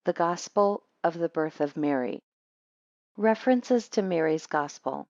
The Gospel of the Birth of Mary. References to Mary's Gospel.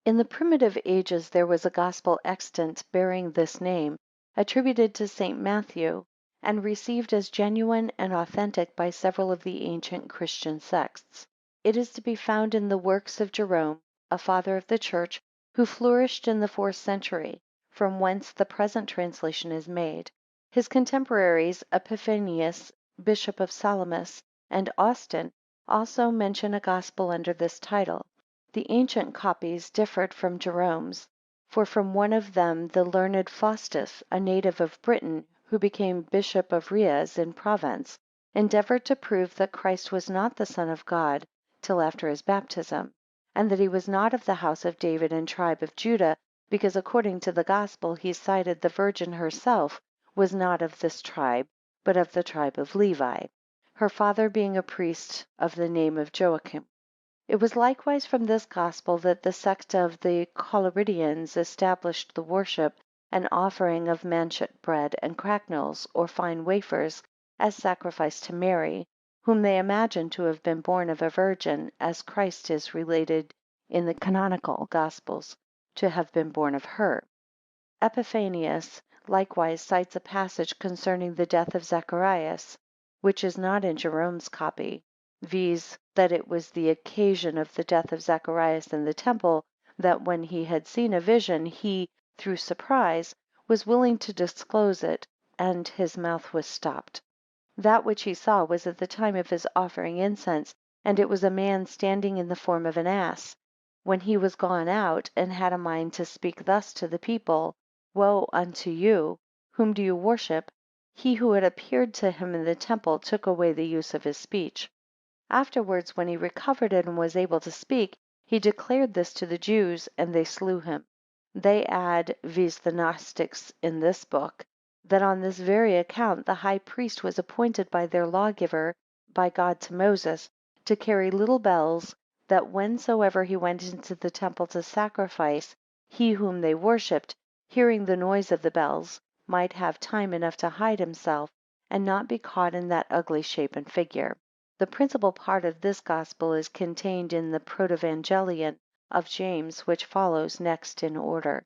In the primitive ages there was a Gospel extant bearing this name, attributed to St. Matthew, and received as genuine and authentic by several of the ancient Christian sects. It is to be found in the works of Jerome, a father of the Church, who flourished in the 4th century, from whence the present translation is made. His contemporaries, Epiphanius, Bishop of Salamis, and Austin, also mention a Gospel under this title. The ancient copies differed from Jerome's, for from one of them the learned Faustus, a native of Britain, who became Bishop of Riez in Provence, endeavored to prove that Christ was not the Son of God till after his baptism, and that he was not of the house of David and tribe of Judah, because according to the Gospel he cited the Virgin herself was not of this tribe, but of the tribe of Levi, her father being a priest of the name of Joachim. It was likewise from this Gospel that the sect of the Collyridians established the worship and offering of manchet bread and cracknels, or fine wafers, as sacrifice to Mary, whom they imagined to have been born of a virgin, as Christ is related in the canonical Gospels to have been born of her. Epiphanius likewise cites a passage concerning the death of Zacharias, which is not in Jerome's copy, viz., that it was the occasion of the death of Zacharias in the temple, that when he had seen a vision, he, through surprise, was willing to disclose it, and his mouth was stopped. That which he saw was at the time of his offering incense, and it was a man standing in the form of an ass. When he was gone out, and had a mind to speak thus to the people, Woe unto you! Whom do you worship? He who had appeared to him in the temple took away the use of his speech. Afterwards, when he recovered it and was able to speak, he declared this to the Jews, and they slew him. They add, viz. The Gnostics in this book, that on this very account the high priest was appointed by their lawgiver, by God to Moses, to carry little bells, that whensoever he went into the temple to sacrifice, he whom they worshipped, hearing the noise of the bells, might have time enough to hide himself, and not be caught in that ugly shape and figure. The principal part of this Gospel is contained in the Protevangelion of James, which follows next in order.